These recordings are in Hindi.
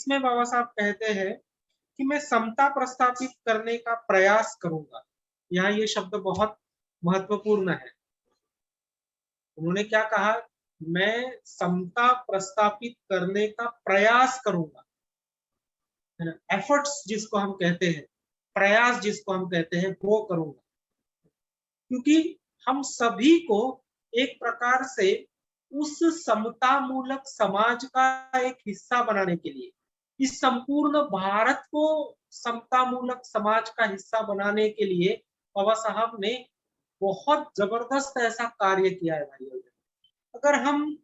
इसमें बाबा साहब कहते हैं कि मैं समता प्रस्थापित करने का प्रयास करूंगा। यहाँ ये शब्द बहुत महत्वपूर्ण है। उन्होंने क्या कहा? मैं समता प्रस्थापित करने का प्रयास करूंगा, है ना। एफर्ट्स जिसको हम कहते हैं, प्रयास जिसको हम कहते हैं, वो करूंगा। क्योंकि हम सभी को एक प्रकार से उस समता मूलक समाज का एक हिस्सा बनाने के लिए, इस संपूर्ण भारत को समता मूलक समाज का हिस्सा बनाने के लिए बाबा साहब ने बहुत जबरदस्त ऐसा कार्य किया है भाइयों। अगर हम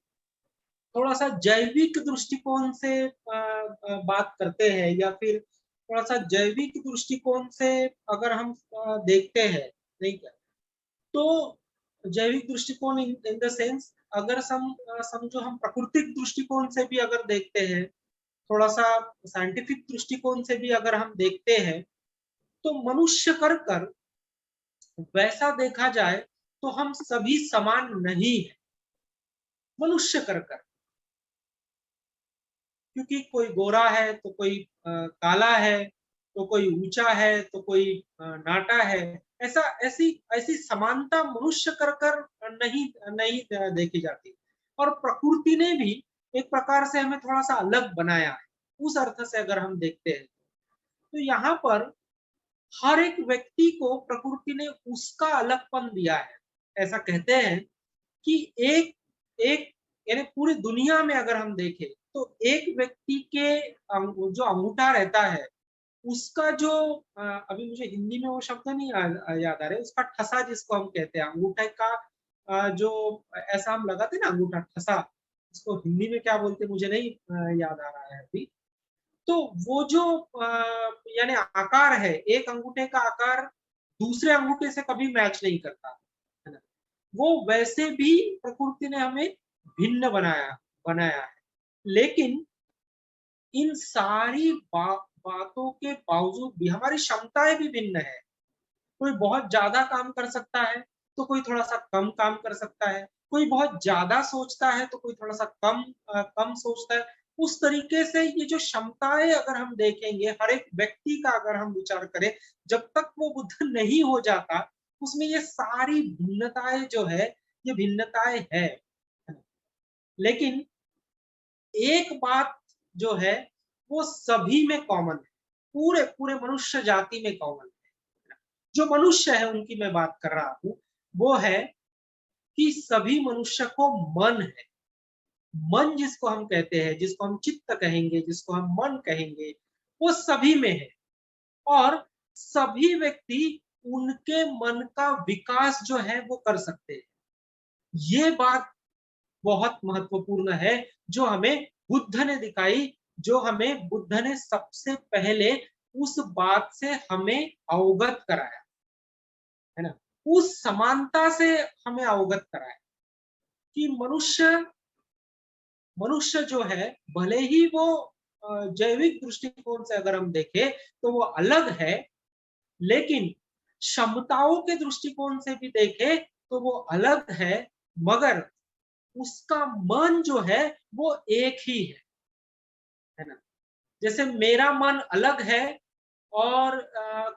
थोड़ा सा जैविक दृष्टिकोण से बात करते हैं, या फिर थोड़ा सा जैविक दृष्टिकोण से अगर हम देखते हैं, नहीं क्या, तो जैविक दृष्टिकोण इन द सेंस, अगर समझो हम प्राकृतिक दृष्टिकोण से भी अगर देखते हैं, थोड़ा सा साइंटिफिक दृष्टिकोण से भी अगर हम देखते हैं, तो मनुष्य कर वैसा देखा जाए तो हम सभी समान नहीं है। मनुष्य कर क्योंकि कोई गोरा है तो कोई काला है, तो कोई ऊंचा है तो कोई नाटा है। ऐसा ऐसी ऐसी समानता मनुष्य कर नहीं नहीं देखी जाती। और प्रकृति ने भी एक प्रकार से हमें थोड़ा सा अलग बनाया है, उस अर्थ से अगर हम देखते हैं। तो यहाँ पर हर एक व्यक्ति को प्रकृति ने उसका अलगपन दिया है। ऐसा कहते हैं कि एक एक यानी पूरी दुनिया में अगर हम देखें, तो एक व्यक्ति के जो अंगूठा रहता है, उसका जो अभी मुझे हिंदी में वो शब्द नहीं याद आ रहे, उसका ठसा जिसको हम कहते हैं, अंगूठे का जो ऐसा हम लगाते हैं ना, अंगूठा ठसा, उसको हिंदी में क्या बोलते मुझे नहीं याद आ रहा है अभी। तो वो जो यानी आकार है, एक अंगूठे का आकार दूसरे अंगूठे से कभी मैच नहीं करता, है ना। वो वैसे भी प्रकृति ने हमें भिन्न बनाया बनाया है। लेकिन इन सारी बातों के बावजूद भी हमारी क्षमताएं भी भिन्न है। कोई बहुत ज्यादा काम कर सकता है, तो कोई थोड़ा सा कम काम कर सकता है। कोई बहुत ज्यादा सोचता है, तो कोई थोड़ा सा कम सोचता है। उस तरीके से ये जो क्षमताएं अगर हम देखेंगे, हर एक व्यक्ति का अगर हम विचार करें, जब तक वो बुद्ध नहीं हो जाता, उसमें ये सारी भिन्नताएं जो है, ये भिन्नताएं है। लेकिन एक बात जो है, वो सभी में कॉमन है, पूरे पूरे मनुष्य जाति में कॉमन है। जो मनुष्य है उनकी मैं बात कर रहा हूं, वो है कि सभी मनुष्य को मन है। मन जिसको हम कहते हैं, जिसको हम चित्त कहेंगे, जिसको हम मन कहेंगे, वो सभी में है। और सभी व्यक्ति उनके मन का विकास जो है वो कर सकते हैं। ये बात बहुत महत्वपूर्ण है, जो हमें बुद्ध ने दिखाई, जो हमें बुद्ध ने सबसे पहले उस बात से हमें अवगत कराया, है ना। उस समानता से हमें अवगत कराया कि मनुष्य मनुष्य जो है, भले ही वो जैविक दृष्टिकोण से अगर हम देखें तो वो अलग है, लेकिन क्षमताओं के दृष्टिकोण से भी देखें तो वो अलग है। मगर उसका मन जो है वो एक ही है ना। जैसे मेरा मन अलग है और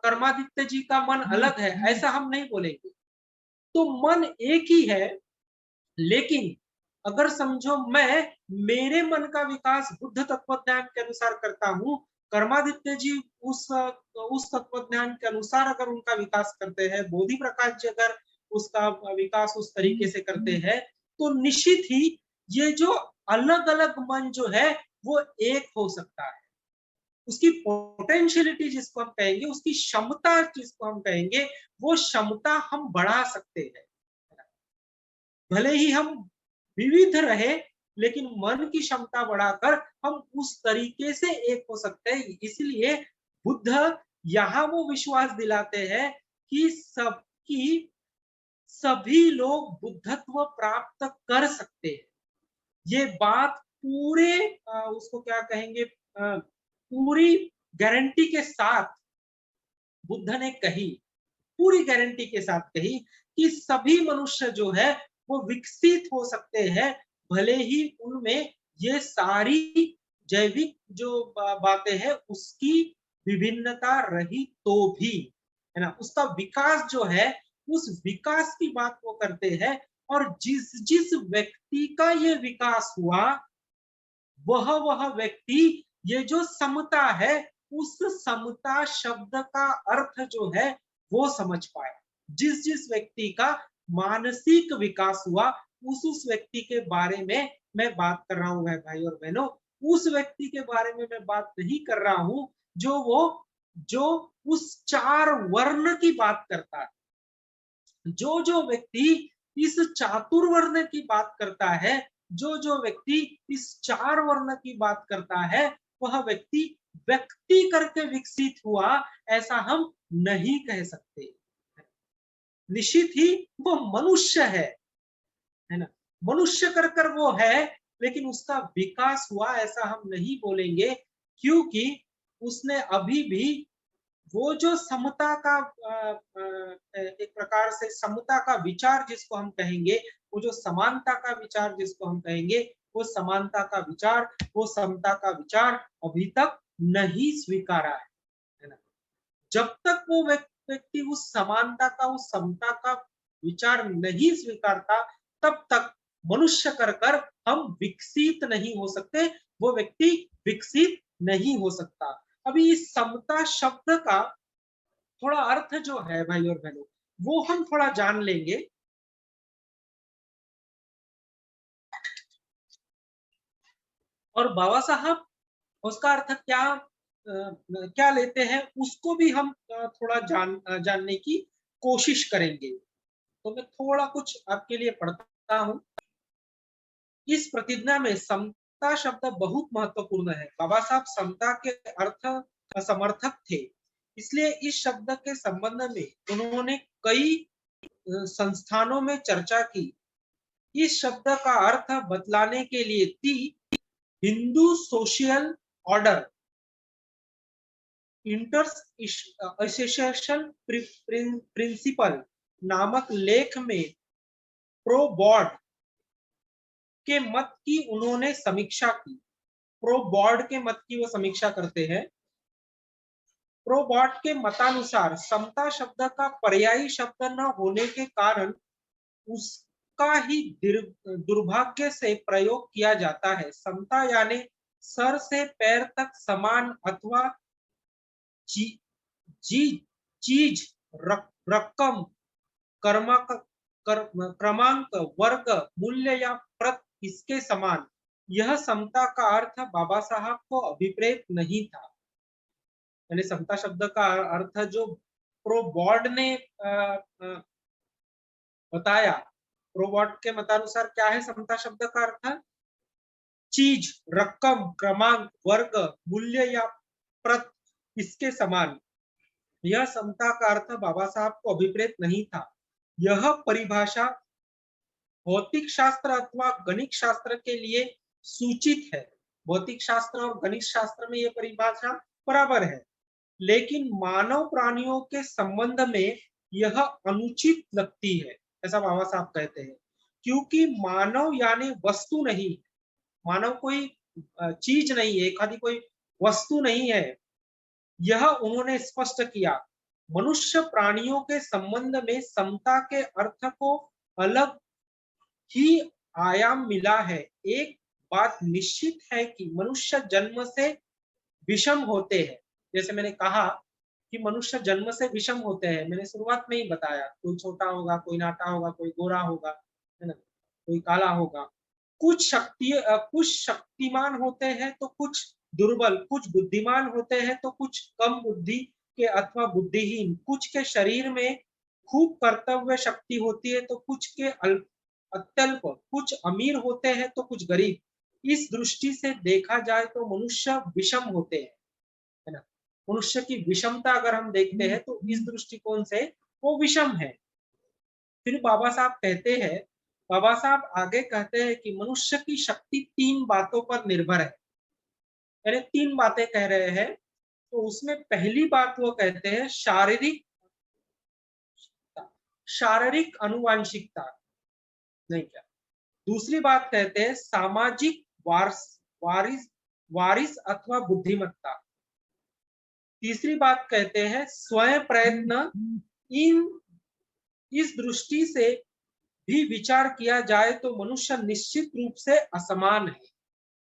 कर्मादित्य जी का मन अलग है, ऐसा हम नहीं बोलेंगे। तो मन एक ही है, लेकिन अगर समझो मैं मेरे मन का विकास बुद्ध तत्वज्ञान के अनुसार करता हूँ, कर्मादित्य जी उस तत्वज्ञान के अनुसार अगर उनका विकास करते हैं, बोधि प्रकाश जी अगर उसका विकास उस तरीके से करते हैं, तो निश्चित ही ये जो अलग अलग मन जो है वो एक हो सकता है। उसकी पोटेंशियलिटी जिसको हम कहेंगे, उसकी क्षमता जिसको हम कहेंगे, वो क्षमता हम बढ़ा सकते हैं। भले ही हम विविध रहे, लेकिन मन की क्षमता बढ़ाकर हम उस तरीके से एक हो सकते हैं। इसलिए बुद्ध यहाँ वो विश्वास दिलाते हैं कि सभी लोग बुद्धत्व प्राप्त कर सकते हैं। ये बात पूरे उसको क्या कहेंगे, पूरी गारंटी के साथ बुद्ध ने कही, पूरी गारंटी के साथ कही कि सभी मनुष्य जो है वो विकसित हो सकते हैं, भले ही उनमें ये सारी जैविक जो बातें हैं उसकी विभिन्नता रही तो भी, है ना, उसका विकास जो है उस विकास की बात वो करते हैं। और जिस जिस व्यक्ति का ये विकास हुआ वह व्यक्ति ये जो समता है उस समता शब्द का अर्थ जो है वो समझ पाए। जिस जिस व्यक्ति का मानसिक विकास हुआ उस व्यक्ति के बारे में मैं बात कर रहा हूं भाई और बहनों। उस व्यक्ति के बारे में मैं बात नहीं कर रहा हूं जो उस चार वर्ण की बात करता है। जो व्यक्ति इस चातुर्वर्ण की बात करता है, जो व्यक्ति इस चार वर्ण की बात करता है, वह व्यक्ति व्यक्ति करके विकसित हुआ ऐसा हम नहीं कह सकते। निश्चित ही वो मनुष्य है ना, मनुष्य कर वो है, लेकिन उसका विकास हुआ ऐसा हम नहीं बोलेंगे, क्योंकि उसने अभी भी वो जो समता का एक प्रकार से समता का विचार जिसको हम कहेंगे, वो जो समानता का विचार जिसको हम कहेंगे, वो समानता का विचार, वो समता का विचार अभी तक नहीं स्वीकारा है ना। जब तक वो व्यक्ति उस समानता का उस समता का विचार नहीं स्वीकारता, तब तक मनुष्य कर हम विकसित नहीं हो सकते, वो व्यक्ति विकसित नहीं हो सकता। अभी इस समता शब्द का थोड़ा अर्थ जो है भाई और बहनों वो हम थोड़ा जान लेंगे। और बाबा साहब उसका अर्थ क्या लेते हैं उसको भी हम थोड़ा जानने की कोशिश करेंगे। तो मैं थोड़ा कुछ आपके लिए पढ़ता हूँ। इस प्रतिज्ञा में समता शब्द बहुत महत्वपूर्ण है। बाबा साहब समता के अर्थ समर्थक थे, इसलिए इस शब्द के संबंध में उन्होंने कई संस्थानों में चर्चा की। इस शब्द का अर्थ बतलाने के लिए थी Hindu social order inters association principle नामक लेख में प्रो बॉर्ड के मत की उन्होंने समीक्षा की। प्रो बॉर्ड के मत की वो समीक्षा करते हैं। प्रो बॉर्ड के मतानुसार समता शब्द का पर्यायी शब्द न होने के कारण उसका ही दुर्भाग्य से प्रयोग किया जाता है। समता यानी सर से पैर तक समान अथवा ची, जी, चीज, रकम, क्रमांक, वर्ग, मूल्य या प्रत इसके समान। यह समता का अर्थ बाबा साहब को अभिप्रेत नहीं था। यानी समता शब्द का अर्थ जो प्रो बॉर्ड ने बताया, प्रो बॉर्ड के मतानुसार क्या है समता शब्द का अर्थ? चीज, रकम, क्रमांक, वर्ग, मूल्य या प्रत इसके समान। यह समता का अर्थ बाबा साहब को अभिप्रेत नहीं था। यह परिभाषा भौतिक शास्त्र अथवा गणित शास्त्र के लिए सूचित है। भौतिक शास्त्र और गणित शास्त्र में यह परिभाषा बराबर है, लेकिन मानव प्राणियों के संबंध में यह अनुचित लगती है, ऐसा बाबा साहब कहते हैं। क्योंकि मानव यानी वस्तु नहीं, मानव कोई चीज नहीं है, एक आदि कोई वस्तु नहीं है। यह उन्होंने स्पष्ट किया। मनुष्य प्राणियों के संबंध में समता के अर्थ को अलग ही आयाम मिला है। एक बात निश्चित है कि मनुष्य जन्म से विषम होते हैं। जैसे मैंने कहा कि मनुष्य जन्म से विषम होते हैं, मैंने शुरुआत में ही बताया, कोई छोटा होगा, कोई नाटा होगा, कोई गोरा होगा, है ना, कोई काला होगा। कुछ शक्तिमान होते हैं तो कुछ दुर्बल, कुछ बुद्धिमान होते हैं तो कुछ कम बुद्धि के अथवा बुद्धिहीन, कुछ के शरीर में खूब कर्तव्य शक्ति होती है तो कुछ के अत्यल्प, कुछ अमीर होते हैं तो कुछ गरीब। इस दृष्टि से देखा जाए तो मनुष्य विषम होते हैं, है ना। मनुष्य की विषमता अगर हम देखते हैं तो इस दृष्टिकोण से वो विषम है। फिर बाबा साहब कहते हैं, बाबा साहब आगे कहते हैं कि मनुष्य की शक्ति तीन बातों पर निर्भर है। यानी तीन बातें कह रहे हैं। तो उसमें पहली बात वो कहते हैं शारीरिक, शारीरिक अनुवांशिकता, नहीं क्या, दूसरी बात कहते हैं सामाजिक वारिस वारिस अथवा बुद्धिमत्ता। तीसरी बात कहते हैं स्वयं प्रयत्न। इन इस दृष्टि से भी विचार किया जाए तो मनुष्य निश्चित रूप से असमान है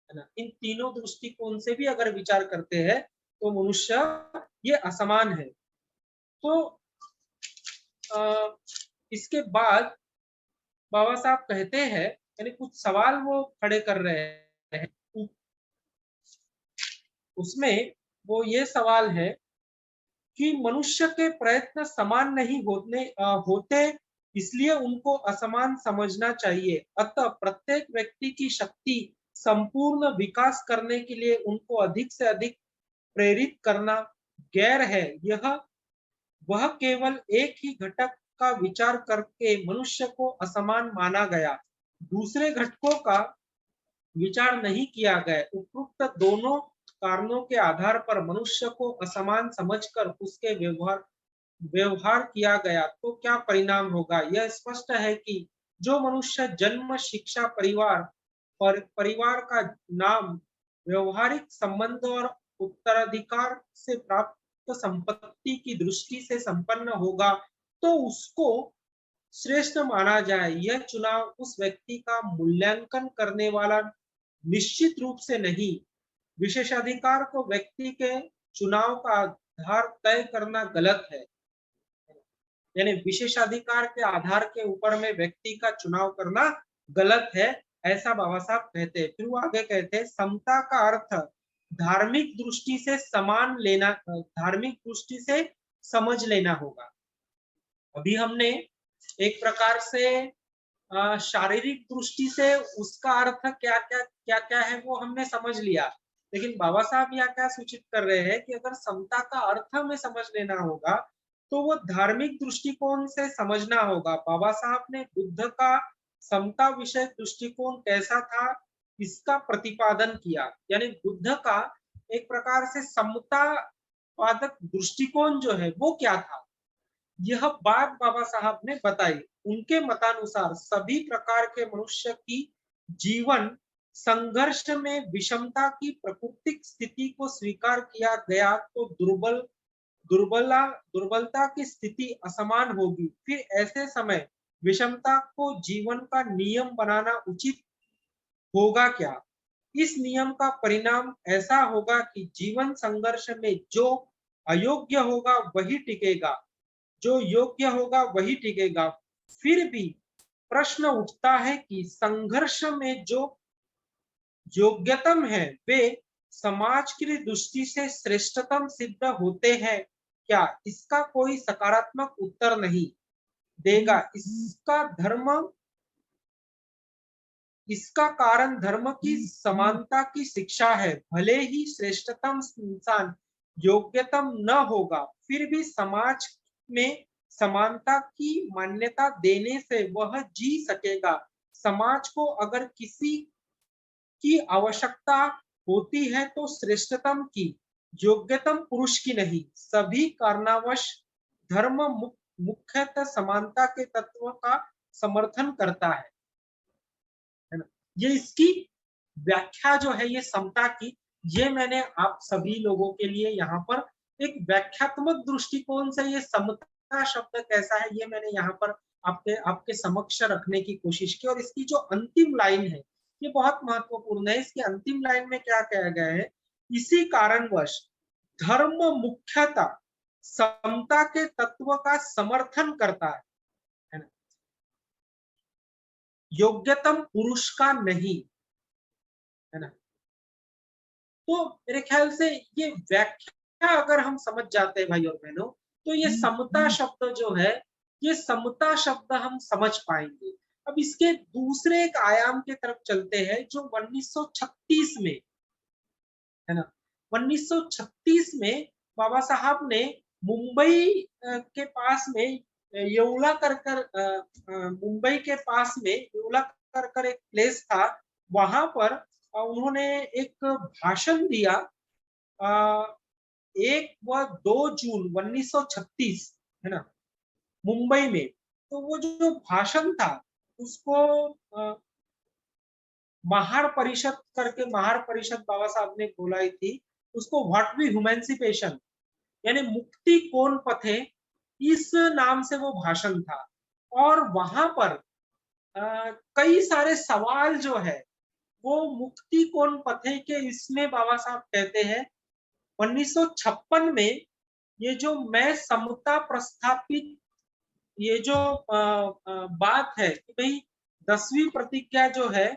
ना। इन तीनों दृष्टिकोण से भी अगर विचार करते हैं तो मनुष्य ये असमान है। तो इसके बाद बाबा साहब कहते हैं, यानी कुछ सवाल वो खड़े कर रहे हैं, उसमें वो ये सवाल है कि मनुष्य के प्रयत्न समान नहीं होते, इसलिए उनको असमान समझना चाहिए। अतः प्रत्येक व्यक्ति की शक्ति संपूर्ण विकास करने के लिए उनको अधिक से अधिक प्रेरित करना गैर है। यह वह केवल एक ही घटक का विचार करके मनुष्य को असमान माना गया, दूसरे घटकों का विचार नहीं किया गया। उपरोक्त दोनों कारणों के आधार पर मनुष्य को असमान समझकर उसके व्यवहार किया गया तो क्या परिणाम होगा। यह स्पष्ट है कि जो मनुष्य जन्म, शिक्षा, परिवार का नाम, व्यवहारिक संबंध और उत्तराधिकार से प्राप्त संपत्ति की दृष्टि से संपन्न होगा तो उसको श्रेष्ठ माना जाए। यह चुनाव उस व्यक्ति का मूल्यांकन करने वाला निश्चित रूप से नहीं। विशेषाधिकार को व्यक्ति के चुनाव का आधार तय करना गलत है। यानी विशेषाधिकार के आधार के ऊपर में व्यक्ति का चुनाव करना गलत है, ऐसा बाबा साहब कहते हैं। फिर वो आगे कहते हैं समता का अर्थ धार्मिक दृष्टि से समान लेना, धार्मिक दृष्टि से समझ लेना होगा। अभी हमने एक प्रकार से शारीरिक दृष्टि से उसका अर्थ क्या क्या क्या क्या है वो हमने समझ लिया, लेकिन बाबा साहब यहाँ क्या सूचित कर रहे हैं कि अगर समता का अर्थ हमें समझ लेना होगा तो वो धार्मिक दृष्टिकोण से समझना होगा। बाबा साहब ने बुद्ध का समता विषय दृष्टिकोण कैसा था इसका प्रतिपादन किया, यानी बुद्ध का एक प्रकार से समता वादक दृष्टिकोण जो है वो क्या था, यह बात बाबा साहब ने बताई। उनके मतानुसार सभी प्रकार के मनुष्य की जीवन संघर्ष में विषमता की प्राकृतिक स्थिति को स्वीकार किया गया तो दुर्बलता की स्थिति असमान होगी। फिर ऐसे समय विषमता को जीवन का नियम बनाना उचित होगा क्या। इस नियम का परिणाम ऐसा होगा कि जीवन संघर्ष में जो अयोग्य होगा वही टिकेगा, जो योग्य होगा वही टिकेगा। फिर भी प्रश्न उठता है कि संघर्ष में जो योग्यतम है वे समाज की दृष्टि से श्रेष्ठतम सिद्ध होते हैं क्या। इसका कोई सकारात्मक उत्तर नहीं देगा। इसका कारण धर्म की समानता की शिक्षा है। भले ही श्रेष्ठतम इंसान योग्यतम न होगा, फिर भी समाज में समानता की मान्यता देने से वह जी सकेगा। समाज को अगर किसी की आवश्यकता होती है तो श्रेष्ठतम की, योग्यतम पुरुष की नहीं। सभी कारणवश धर्म मुख्यतः समानता के तत्व का समर्थन करता है ना। ये इसकी व्याख्या जो है ये समता की, ये मैंने आप सभी लोगों के लिए यहाँ पर एक व्याख्यात्मक दृष्टिकोण से ये समता शब्द कैसा है ये मैंने यहाँ पर आपके समक्ष रखने की कोशिश की। और इसकी जो अंतिम लाइन है ये बहुत महत्वपूर्ण है। इसकी अंतिम लाइन में क्या कहा गया है, इसी कारणवश धर्म मुख्यतः समता के तत्व का समर्थन करता है ना, योग्यतम पुरुष का नहीं, है ना। तो मेरे ख्याल से ये व्याख्या अगर हम समझ जाते हैं भाई और बहनों, तो ये समता शब्द जो है, ये समता शब्द हम समझ पाएंगे। अब इसके दूसरे एक आयाम के तरफ चलते हैं जो 1936 में, है ना, 1936 में बाबा साहब ने मुंबई के पास में येवला मुंबई के पास में येवला कर एक प्लेस था, वहां पर उन्होंने एक भाषण दिया 1 व 2 जून 1936, है ना, मुंबई में। तो वो जो भाषण था उसको महार परिषद करके, महार परिषद बाबा साहब ने बोलाई थी, उसको व्हाट बी ह्यूमेंसिपेशन यानी मुक्ति कौन पथे, इस नाम से वो भाषण था। और वहां पर कई सारे सवाल जो है वो मुक्ति कौन पथे के इसमें बाबा साहब कहते हैं 1956 में, ये जो मैं समता प्रस्थापित, ये जो बात है कि भाई 10वीं प्रतिज्ञा जो है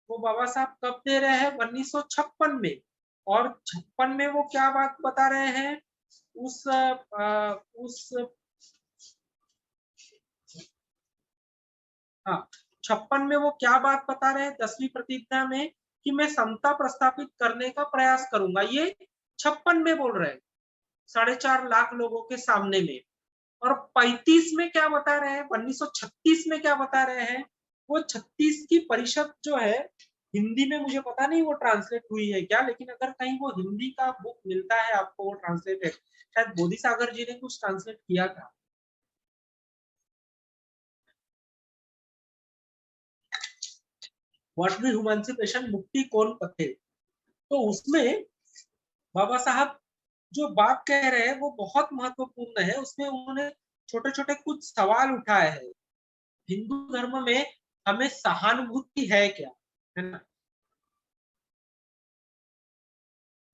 वो बाबा साहब कब दे रहे हैं 1956 में। और 56 में वो क्या बात बता रहे हैं, उस हाँ 56 में वो क्या बात बता रहे हैं 10वीं प्रतिज्ञा में, कि मैं समता प्रस्थापित करने का प्रयास करूंगा। ये 56 में बोल रहे हैं 4.5 लाख लोगों के सामने में। और 35 में क्या बता रहे हैं, 1936 में क्या बता रहे हैं, वो 36 की परिषद जो है, हिंदी में मुझे पता नहीं वो ट्रांसलेट हुई है क्या, लेकिन अगर कहीं वो हिंदी का बुक मिलता है आपको वो ट्रांसलेटेड, शायद बोधी सागर जी ने कुछ ट्रांसलेट किया था। व्हाट बी ह्यूमेंसिपेशन, मुक्ति कौन पथे। तो उसमें बाबा साहब जो बात कह रहे हैं वो बहुत महत्वपूर्ण है। उसमें उन्होंने छोटे छोटे कुछ सवाल उठाए हैं। हिंदू धर्म में हमें सहानुभूति है क्या, है ना,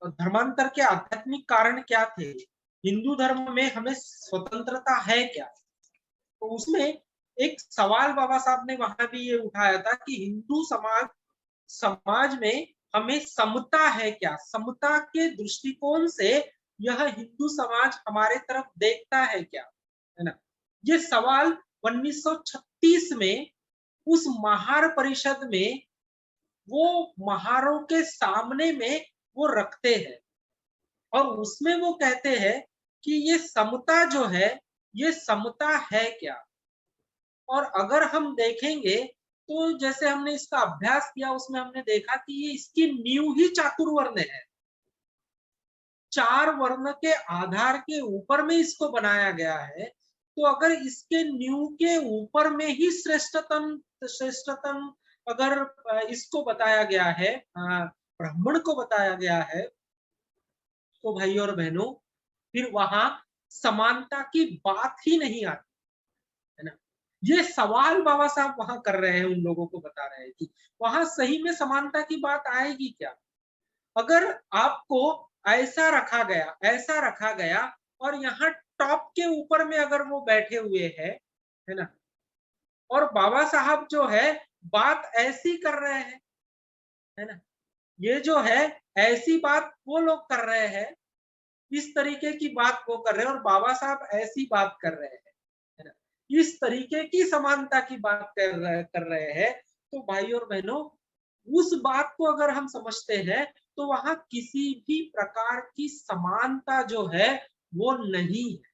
और धर्मांतर के आध्यात्मिक कारण क्या थे, हिंदू धर्म में हमें स्वतंत्रता है क्या। तो उसमें एक सवाल बाबा साहब ने वहां भी ये उठाया था कि हिंदू समाज समाज में हमें समता है क्या, समता के दृष्टिकोण से यह हिंदू समाज हमारे तरफ देखता है क्या, है ना। ये सवाल 1936 में उस महार परिषद में वो महारों के सामने में वो रखते हैं। और उसमें वो कहते हैं कि ये समता जो है, ये समता है क्या। और अगर हम देखेंगे तो जैसे हमने इसका अभ्यास किया उसमें हमने देखा कि ये इसकी नींव ही चातुर्वर्ण है। 4 वर्ण के आधार के ऊपर में इसको बनाया गया है। तो अगर इसके नींव के ऊपर में ही श्रेष्ठतम अगर इसको बताया गया है, ब्राह्मण को बताया गया है, तो भाई और बहनों फिर वहां समानता की बात ही नहीं आती, है ना। ये सवाल बाबा साहब वहां कर रहे हैं, उन लोगों को बता रहे हैं कि वहां सही में समानता की बात आएगी क्या। अगर आपको ऐसा रखा गया और यहाँ टॉप के ऊपर में अगर वो बैठे हुए है ना, और बाबा साहब जो है बात ऐसी कर रहे हैं, है ना, ये जो है ऐसी बात वो लोग कर रहे हैं, इस तरीके की बात वो कर रहे हैं और बाबा साहब ऐसी बात कर रहे हैं, है ना, इस तरीके की समानता की बात कर रहे हैं। तो भाई और बहनों उस बात को अगर हम समझते हैं तो वहां किसी भी प्रकार की समानता जो है वो नहीं है।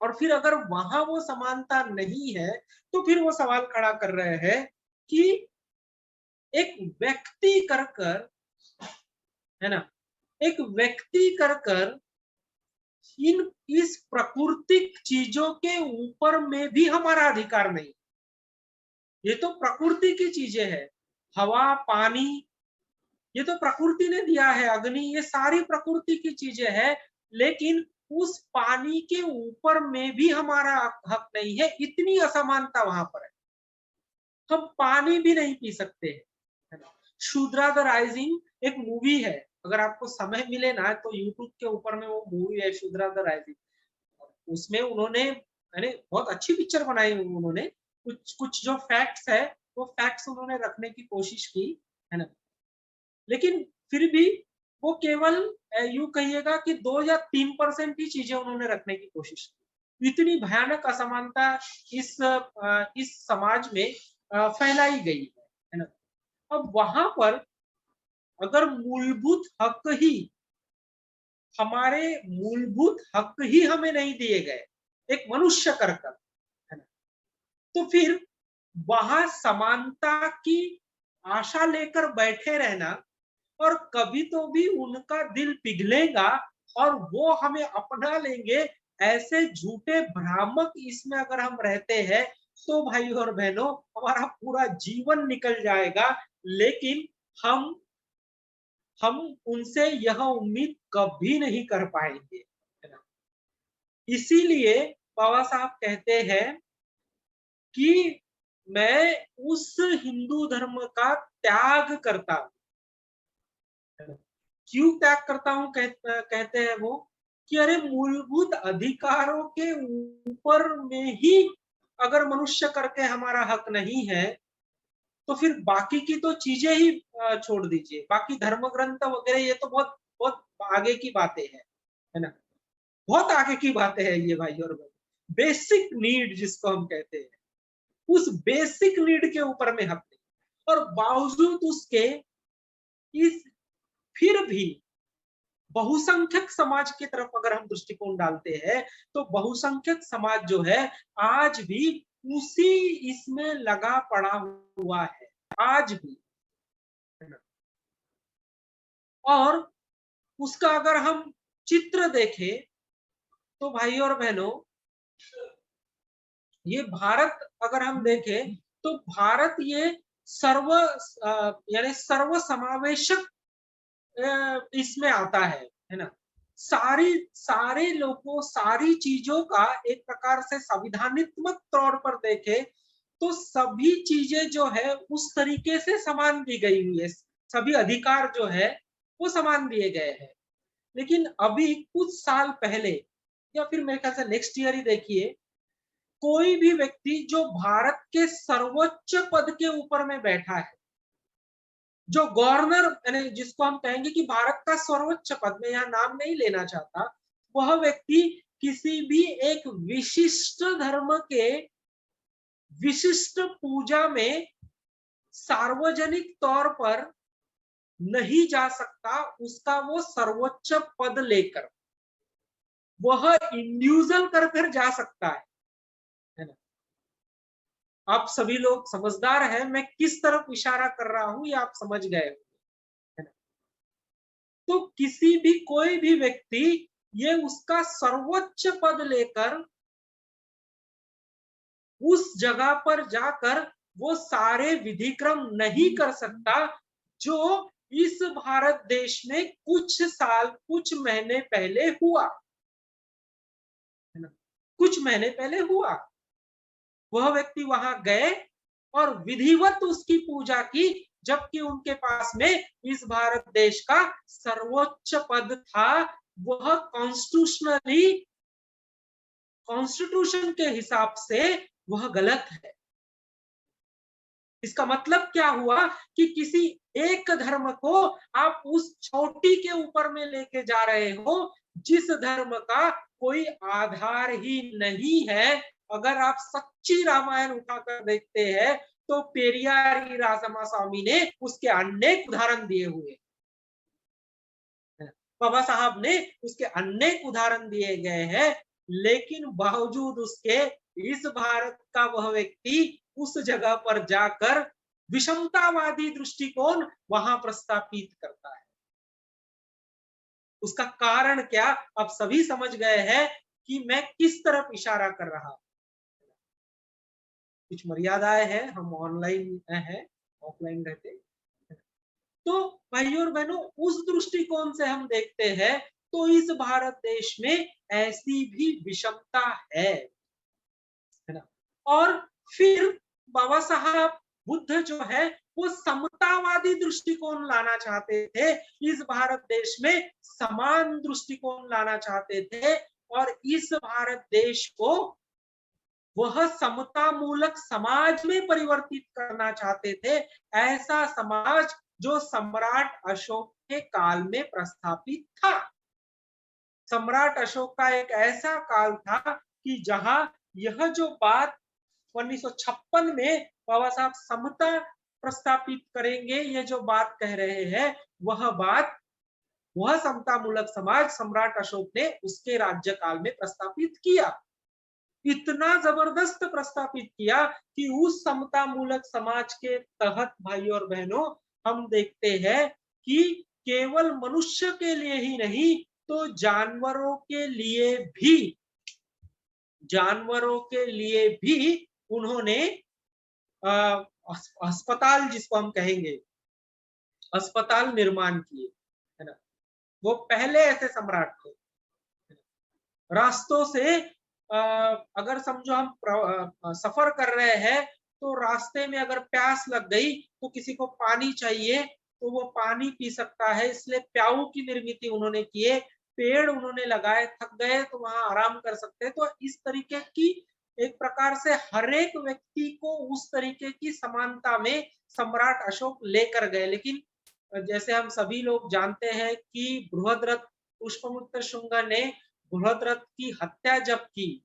और फिर अगर वहां वो समानता नहीं है तो फिर वो सवाल खड़ा कर रहे हैं कि एक व्यक्ति कर कर, है ना, एक व्यक्ति कर कर इन इस प्राकृतिक चीजों के ऊपर में भी हमारा अधिकार नहीं। ये तो प्रकृति की चीजें हैं, हवा पानी, ये तो प्रकृति ने दिया है, अग्नि, ये सारी प्रकृति की चीजें हैं। लेकिन उस पानी के ऊपर में भी हमारा हक नहीं है, इतनी असमानता वहां पर है। हम पानी भी नहीं पी सकते, है ना। शूद्रा द राइजिंग एक मूवी है, अगर आपको समय मिले ना तो यूट्यूब के ऊपर में वो मूवी है शूद्रा द राइजिंग। उसमें उन्होंने बहुत अच्छी पिक्चर बनाई उन्होंने, कुछ कुछ जो फैक्ट्स है वो फैक्ट्स उन्होंने रखने की कोशिश की, है ना। लेकिन फिर भी वो केवल यूं कहिएगा कि 2 या 3% ही चीजें उन्होंने रखने की कोशिश की। इतनी भयानक असमानता इस समाज में फैलाई गई है ना। अब वहां पर अगर हमारे मूलभूत हक ही हमें नहीं दिए गए एक मनुष्य कर, है ना, तो फिर वहां समानता की आशा लेकर बैठे रहना, और कभी तो भी उनका दिल पिघलेगा और वो हमें अपना लेंगे, ऐसे झूठे भ्रामक इसमें अगर हम रहते हैं तो भाई और बहनों हमारा पूरा जीवन निकल जाएगा। लेकिन हम उनसे यह उम्मीद कभी नहीं कर पाएंगे, है ना। इसीलिए बाबा साहब कहते हैं कि मैं उस हिंदू धर्म का त्याग करता हूं। क्यों त्याग करता हूं, कहते हैं वो कि अरे मूलभूत अधिकारों के ऊपर में ही अगर मनुष्य करके हमारा हक नहीं है, तो फिर बाकी की तो चीजें ही छोड़ दीजिए, बाकी धर्म ग्रंथ वगैरह ये तो बहुत बहुत आगे की बातें हैं, है ना। बहुत आगे की बातें हैं ये भाई और बहन। बेसिक नीड जिसको हम कहते हैं, उस बेसिक नीड के ऊपर में हक नहीं, और बावजूद उसके इस फिर भी बहुसंख्यक समाज की तरफ अगर हम दृष्टिकोण डालते हैं, तो बहुसंख्यक समाज जो है आज भी उसी इसमें लगा पड़ा हुआ है, आज भी, है ना। और उसका अगर हम चित्र देखें, तो भाई और बहनों, ये भारत अगर हम देखें, तो भारत ये यानी सर्व समावेशक इसमें आता है ना। सारे लोगों, सारी चीजों का एक प्रकार से संविधानित्मक तौर पर देखे तो सभी चीजें जो है उस तरीके से समान दी गई हुई है, सभी अधिकार जो है वो समान दिए गए हैं। लेकिन अभी कुछ साल पहले, या फिर मेरे ख्याल से नेक्स्ट ईयर ही देखिए, कोई भी व्यक्ति जो भारत के सर्वोच्च पद के ऊपर में बैठा है, जो गवर्नर यानी जिसको हम कहेंगे कि भारत का सर्वोच्च पद, में यहाँ नाम नहीं लेना चाहता, वह व्यक्ति किसी भी एक विशिष्ट धर्म के विशिष्ट पूजा में सार्वजनिक तौर पर नहीं जा सकता, उसका वो सर्वोच्च पद लेकर वह इंडिविजुअल कर जा सकता है ना। आप सभी लोग समझदार हैं, मैं किस तरफ इशारा कर रहा हूं ये आप समझ गए, है ना। तो किसी भी कोई भी व्यक्ति ये उसका सर्वोच्च पद लेकर उस जगह पर जाकर वो सारे विधिक्रम नहीं कर सकता जो इस भारत देश में कुछ साल, कुछ महीने पहले हुआ, है ना। कुछ महीने पहले हुआ, वह व्यक्ति वहां गए और विधिवत उसकी पूजा की, जबकि उनके पास में इस भारत देश का सर्वोच्च पद था। वह कॉन्स्टिट्यूशन के हिसाब से वह गलत है। इसका मतलब क्या हुआ कि किसी एक धर्म को आप उस चोटी के ऊपर में लेके जा रहे हो जिस धर्म का कोई आधार ही नहीं है। अगर आप सच्ची रामायण उठाकर देखते हैं तो पेरियार रामास्वामी ने उसके अनेक उदाहरण दिए हुए, बाबा साहब ने उसके अनेक उदाहरण दिए गए हैं, लेकिन बावजूद उसके इस भारत का वह व्यक्ति उस जगह पर जाकर विषमतावादी दृष्टिकोण वहां प्रस्तापित करता है। उसका कारण क्या, अब सभी समझ गए हैं कि मैं किस तरफ इशारा कर रहा हूं। कुछ मर्यादाएं हैं, हम ऑनलाइन हैं, ऑफलाइन रहते। तो भाइयों और बहनों, उस दृष्टिकोण से हम देखते हैं तो इस भारत देश में ऐसी भी विषमता है ना। और फिर बाबा साहब बुद्ध जो है वो समतावादी दृष्टिकोण लाना चाहते थे, इस भारत देश में समान दृष्टिकोण लाना चाहते थे, और इस भारत देश को वह समता मूलक समाज में परिवर्तित करना चाहते थे। ऐसा समाज जो सम्राट अशोक के काल में प्रस्थापित था। सम्राट अशोक का एक ऐसा काल था कि जहां यह जो बात 1956 में बाबा साहब समता प्रस्तापित करेंगे, ये जो बात कह रहे हैं, वह समता मूलक समाज सम्राट अशोक ने उसके राज्यकाल में प्रस्तापित किया। इतना जबरदस्त प्रस्तापित किया कि उस समता मूलक समाज के तहत भाई और बहनों हम देखते हैं कि केवल मनुष्य के लिए ही नहीं, तो जानवरों के लिए भी उन्होंने अस्पताल जिसको हम कहेंगे, अस्पताल निर्माण किए, है ना। वो पहले ऐसे सम्राट थे। रास्तों से अगर समझो हम सफर कर रहे हैं, तो रास्ते में अगर प्यास लग गई तो किसी को पानी चाहिए तो वो पानी पी सकता है, इसलिए प्याऊ की निर्मित उन्होंने किए, पेड़ उन्होंने लगाए, थक गए तो वहां आराम कर सकते हैं। तो इस तरीके की एक प्रकार से हर एक व्यक्ति को उस तरीके की समानता में सम्राट अशोक लेकर गए। लेकिन जैसे हम सभी लोग जानते हैं कि बृहद्रथ पुष्पमित्र शुंग ने बृहद्रथ की हत्या जब की,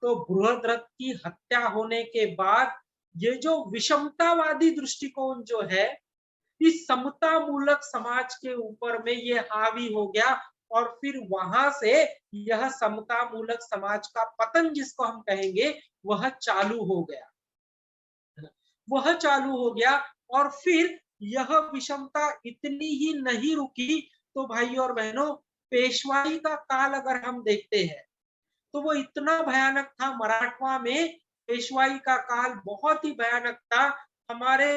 तो बृहद्रथ की हत्या होने के बाद ये जो विषमतावादी दृष्टिकोण जो है, इस समता मूलक समाज के ऊपर में ये हावी हो गया, और फिर वहां से यह समता मूलक समाज का पतन जिसको हम कहेंगे वह चालू हो गया, वह चालू हो गया। और फिर यह विषमता इतनी ही नहीं रुकी, तो भाई और बहनों, पेशवाई का काल अगर हम देखते हैं तो वो इतना भयानक था। मराठवा में पेशवाई का काल बहुत ही भयानक था। हमारे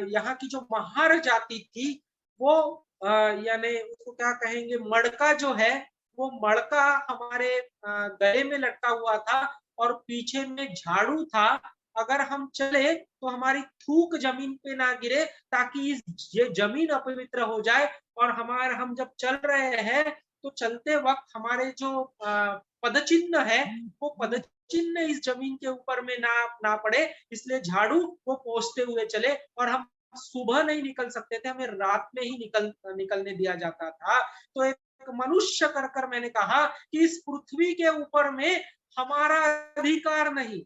यहाँ की जो महार जाति थी वो यानी उसको क्या कहेंगे, मड़का जो है, वो मड़का हमारे गले में लटका हुआ था और पीछे में झाड़ू था। अगर हम चले तो हमारी थूक जमीन पे ना गिरे, ताकि ये जमीन अपवित्र हो जाए। और हम जब चल रहे हैं तो चलते वक्त हमारे जो पदचिन्ह है, वो पदचिन्ह इस जमीन के ऊपर में ना पड़े, इसलिए झाड़ू वो पोंछते हुए चले। और हम सुबह नहीं निकल सकते थे, हमें रात में ही निकलने दिया जाता था। तो एक मनुष्य कर मैंने कहा कि इस पृथ्वी के ऊपर में हमारा अधिकार नहीं,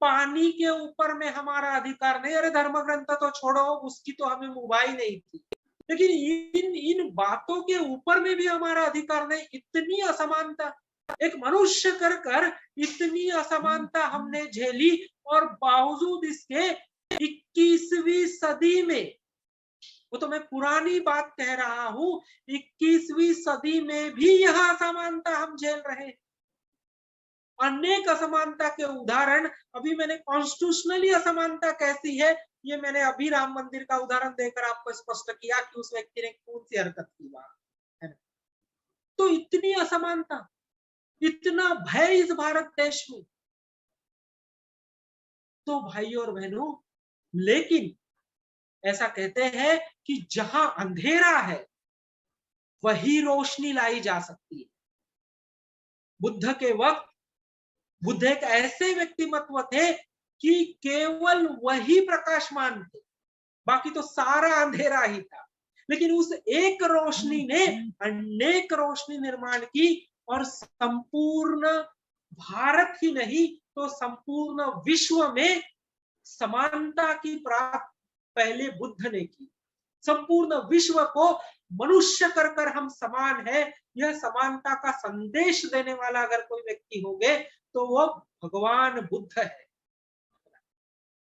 पानी के ऊपर में हमारा अधिकार नहीं। अरे धर्म ग्रंथ तो छोड़ो, उसकी तो हमें मुबाई नहीं थी, लेकिन इन इन बातों के ऊपर में भी हमारा अधिकार नहीं। इतनी असमानता, एक मनुष्य कर इतनी असमानता हमने झेली, और बावजूद इसके 21वीं सदी में, वो तो मैं पुरानी बात कह रहा हूं, 21वीं सदी में भी यह असमानता हम झेल रहे हैं। अनेक असमानता के उदाहरण, अभी मैंने कॉन्स्टिट्यूशनली असमानता कैसी है, ये मैंने अभी राम मंदिर का उदाहरण देकर आपको स्पष्ट किया कि उस व्यक्ति ने कौन सी हरकत की बात है। तो इतनी असमानता, इतना भय इस भारत देश में। तो भाई और बहनों, लेकिन ऐसा कहते हैं कि जहां अंधेरा है वही रोशनी लाई जा सकती है। बुद्ध के वक्त बुद्ध एक ऐसे व्यक्तिमत्व थे कि केवल वही प्रकाशमान थे, बाकी तो सारा अंधेरा ही था। लेकिन उस एक रोशनी ने अनेक रोशनी निर्माण की, और संपूर्ण भारत ही नहीं तो संपूर्ण विश्व में समानता की प्राप्त पहले बुद्ध ने की। संपूर्ण विश्व को मनुष्य कर हम समान है, यह समानता का संदेश देने वाला अगर कोई व्यक्ति होंगे तो वो भगवान बुद्ध है।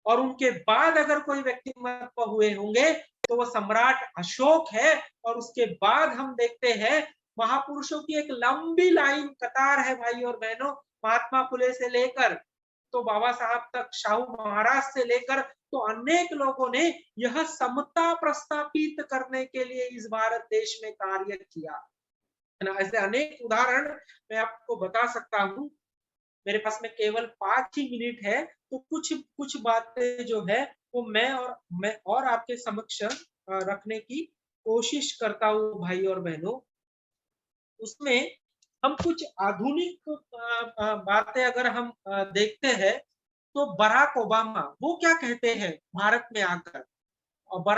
और उनके बाद अगर कोई व्यक्तिमत्व हुए होंगे तो वो सम्राट अशोक है। और उसके बाद हम देखते हैं महापुरुषों की एक लंबी लाइन कतार है भाई और बहनों, महात्मा फुले से लेकर तो बाबा साहब तक, शाहू महाराज से लेकर तो अनेक लोगों ने यह समता प्रस्थापित करने के लिए इस भारत देश में कार्य किया है ना। ऐसे अनेक उदाहरण मैं आपको बता सकता हूँ। मेरे पास में केवल 5 ही मिनट है, तो कुछ कुछ बातें जो है वो मैं और आपके समक्ष रखने की कोशिश करता हूँ भाई और बहनों। उसमें हम कुछ आधुनिक बातें अगर हम देखते हैं, तो बराक ओबामा वो क्या कहते हैं भारत में आकर। और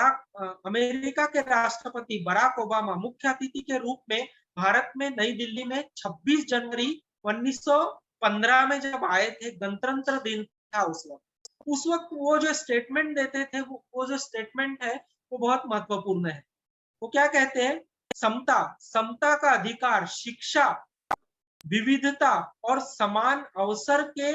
अमेरिका के राष्ट्रपति बराक ओबामा मुख्य अतिथि के रूप में भारत में नई दिल्ली में 26 जनवरी 1915 में जब आए थे, गणतंत्र दिन था उस वक्त वो जो स्टेटमेंट देते थे, वो जो स्टेटमेंट है वो बहुत महत्वपूर्ण है। वो क्या कहते हैं, समता, समता का अधिकार, शिक्षा, विविधता और समान अवसर के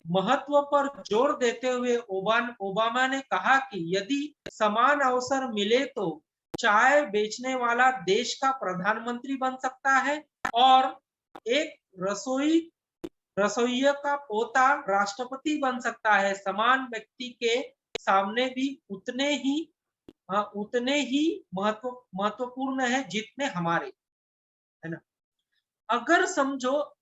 महत्व पर जोर देते हुए ओबामा ने कहा कि यदि समान अवसर मिले तो चाय बेचने वाला देश का प्रधानमंत्री बन सकता है, और एक रसोइया का पोता राष्ट्रपति बन सकता है। समान व्यक्ति के सामने भी उतने ही उतने ही महत्वपूर्ण है जितने हमारे, है ना। अगर समझो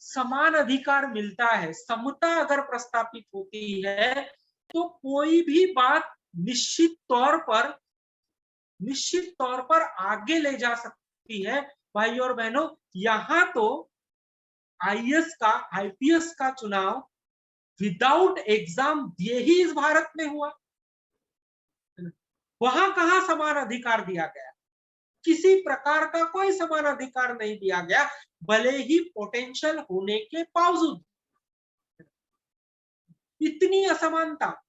समान अधिकार मिलता है, समता अगर प्रस्तापित होती है, तो कोई भी बात निश्चित तौर पर आगे ले जा सकती है। भाई और बहनों, यहाँ तो आईपीएस का चुनाव विदाउट एग्जाम दिए ही इस भारत में हुआ। वहां कहां समान अधिकार दिया गया? किसी प्रकार का कोई समान अधिकार नहीं दिया गया, भले ही पोटेंशियल होने के बावजूद। इतनी असमानता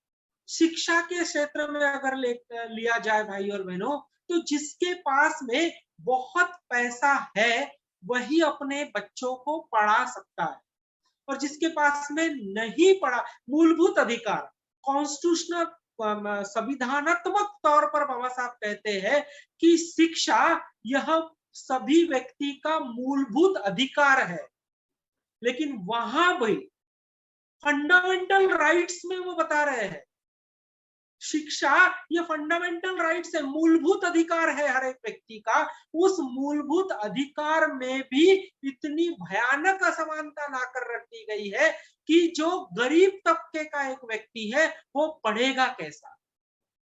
शिक्षा के क्षेत्र में अगर लिया जाए भाई और बहनों, तो जिसके पास में बहुत पैसा है वही अपने बच्चों को पढ़ा सकता है, और जिसके पास में नहीं पढ़ा, मूलभूत अधिकार, कॉन्स्टिट्यूशनल संविधानात्मक तौर पर बाबा साहब कहते हैं कि शिक्षा यह सभी व्यक्ति का मूलभूत अधिकार है। लेकिन वहां भी फंडामेंटल राइट्स में वो बता रहे हैं शिक्षा ये फंडामेंटल राइट्स है, मूलभूत अधिकार है हर एक व्यक्ति का। उस मूलभूत अधिकार में भी इतनी भयानक असमानता लाकर रखी गई है कि जो गरीब तबके का एक व्यक्ति है वो पढ़ेगा कैसा,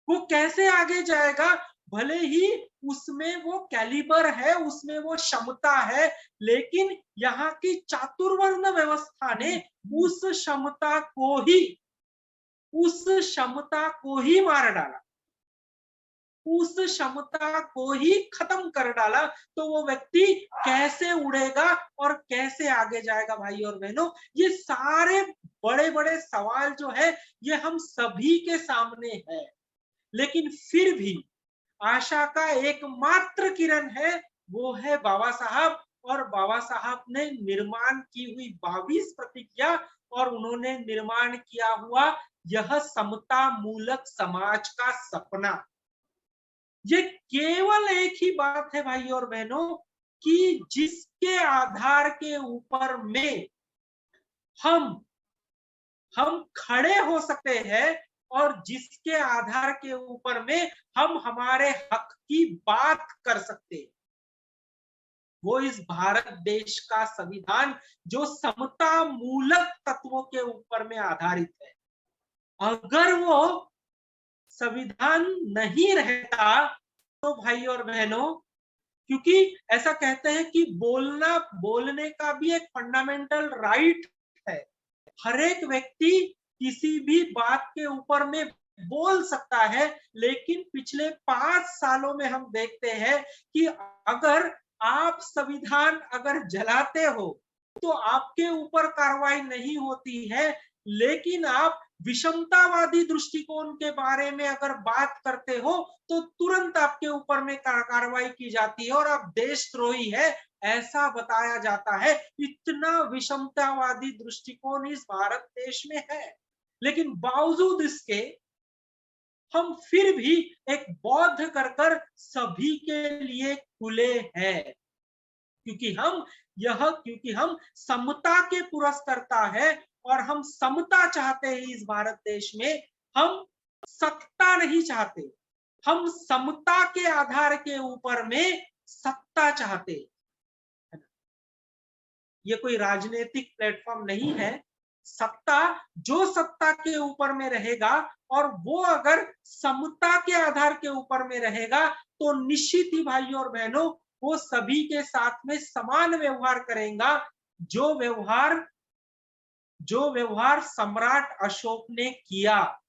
वो कैसे आगे जाएगा? भले ही उसमें वो कैलिबर है, उसमें वो क्षमता है, लेकिन यहाँ की चातुर्वर्ण व्यवस्था ने उस क्षमता को ही मार डाला, उस क्षमता को ही खत्म कर डाला। तो वो व्यक्ति कैसे उड़ेगा और कैसे आगे जाएगा? भाई और बहनों, ये सारे बड़े बड़े सवाल जो है ये हम सभी के सामने है, लेकिन फिर भी आशा का एकमात्र किरण है, वो है बाबा साहब। और बाबा साहब ने निर्माण की हुई 22 प्रतिज्ञा और उन्होंने निर्माण किया हुआ यह समता मूलक समाज का सपना, ये केवल एक ही बात है भाई और बहनों कि जिसके आधार के ऊपर में हम खड़े हो सकते हैं और जिसके आधार के ऊपर में हम हमारे हक की बात कर सकते हैं, वो इस भारत देश का संविधान जो समता मूलक तत्वों के ऊपर में आधारित है। अगर वो संविधान नहीं रहता तो भाई और बहनों, क्योंकि ऐसा कहते हैं कि बोलने का भी एक फंडामेंटल राइट है, हर एक व्यक्ति किसी भी बात के ऊपर में बोल सकता है। लेकिन पिछले 5 सालों में हम देखते हैं कि अगर आप संविधान अगर जलाते हो तो आपके ऊपर कार्रवाई नहीं होती है, लेकिन आप विषमतावादी दृष्टिकोण के बारे में अगर बात करते हो तो तुरंत आपके ऊपर में कार्रवाई की जाती है और आप देशद्रोही है ऐसा बताया जाता है। इतना विषमतावादी दृष्टिकोण इस भारत देश में है, लेकिन बावजूद इसके हम फिर भी एक बौद्ध कर सभी के लिए खुले हैं, क्योंकि हम समता के पुरस्कर्ता है और हम समता चाहते हैं इस भारत देश में। हम सत्ता नहीं चाहते, हम समता के आधार के ऊपर में सत्ता चाहते। ये कोई राजनीतिक प्लेटफॉर्म नहीं है। सत्ता के ऊपर में रहेगा और वो अगर समता के आधार के ऊपर में रहेगा तो निश्चित ही भाइयों और बहनों वो सभी के साथ में समान व्यवहार करेगा, जो व्यवहार सम्राट अशोक ने किया।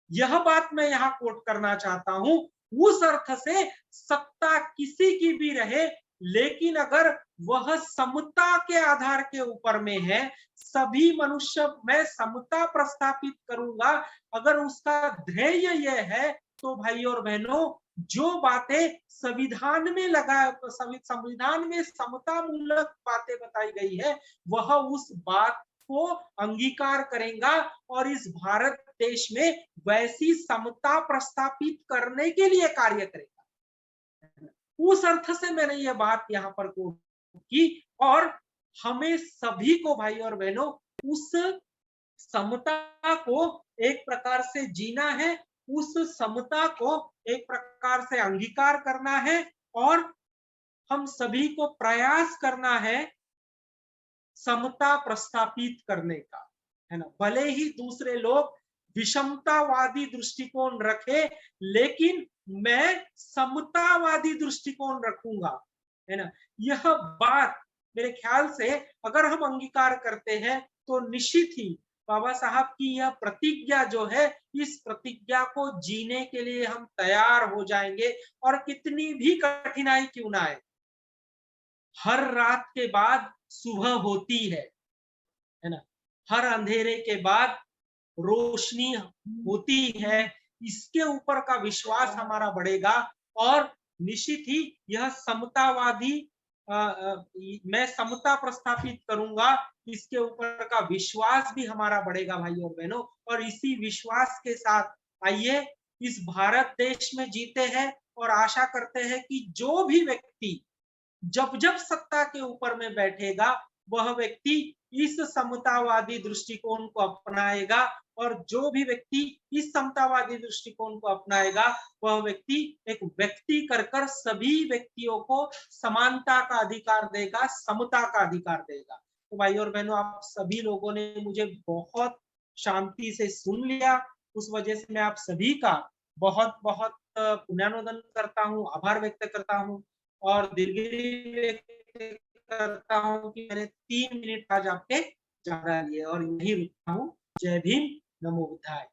यह बात मैं यहाँ कोट करना चाहता हूं। उस अर्थ से सत्ता किसी की भी रहे, लेकिन अगर वह समता के आधार के ऊपर में है, सभी मनुष्य मैं समता प्रस्थापित करूंगा, अगर उसका ध्येय यह है तो भाई और बहनों जो बातें संविधान में समता मूलक बातें बताई गई है वह उस बात को अंगीकार करेगा और इस भारत देश में वैसी समता प्रस्थापित करने के लिए कार्य करेगा। उस अर्थ से मैंने ये बात यहाँ पर की और हमें सभी को भाई और बहनों उस समता को एक प्रकार से जीना है, उस समता को एक प्रकार से अंगीकार करना है और हम सभी को प्रयास करना है समता प्रस्थापित करने का, है ना। भले ही दूसरे लोग विषमतावादी दृष्टिकोण रखे, लेकिन मैं समतावादी दृष्टिकोण रखूंगा, है ना। यह बात मेरे ख्याल से अगर हम अंगीकार करते हैं तो निश्चित ही बाबा साहब की यह प्रतिज्ञा जो है, इस प्रतिज्ञा को जीने के लिए हम तैयार हो जाएंगे। और कितनी भी कठिनाई क्यों ना आए, हर रात के बाद सुबह होती है ना। हर अंधेरे के बाद रोशनी होती है। इसके ऊपर का विश्वास हमारा बढ़ेगा और निश्चित ही यह समतावादी मैं समता प्रस्थापित करूंगा, इसके ऊपर का विश्वास भी हमारा बढ़ेगा भाइयों और बहनों। और इसी विश्वास के साथ आइए इस भारत देश में जीते हैं और आशा करते हैं कि जो भी व्यक्ति जब जब सत्ता के ऊपर में बैठेगा, वह व्यक्ति इस समतावादी दृष्टिकोण को अपनाएगा। और जो भी व्यक्ति इस समतावादी दृष्टिकोण को अपनाएगा, वह व्यक्ति एक व्यक्ति कर सभी व्यक्तियों को समानता का अधिकार देगा, समता का अधिकार देगा। तो भाई और बहनों, आप सभी लोगों ने मुझे बहुत शांति से सुन लिया, उस वजह से मैं आप सभी का बहुत बहुत पुण्यानुमोदन करता हूँ, आभार व्यक्त करता हूँ और दिलगिरी व्यक्त करता हूँ कि मैंने 3 मिनट आज आपके ज़्यादा लिए और यहीं रुकता हूँ। जय भीम, नमो बुद्धाय।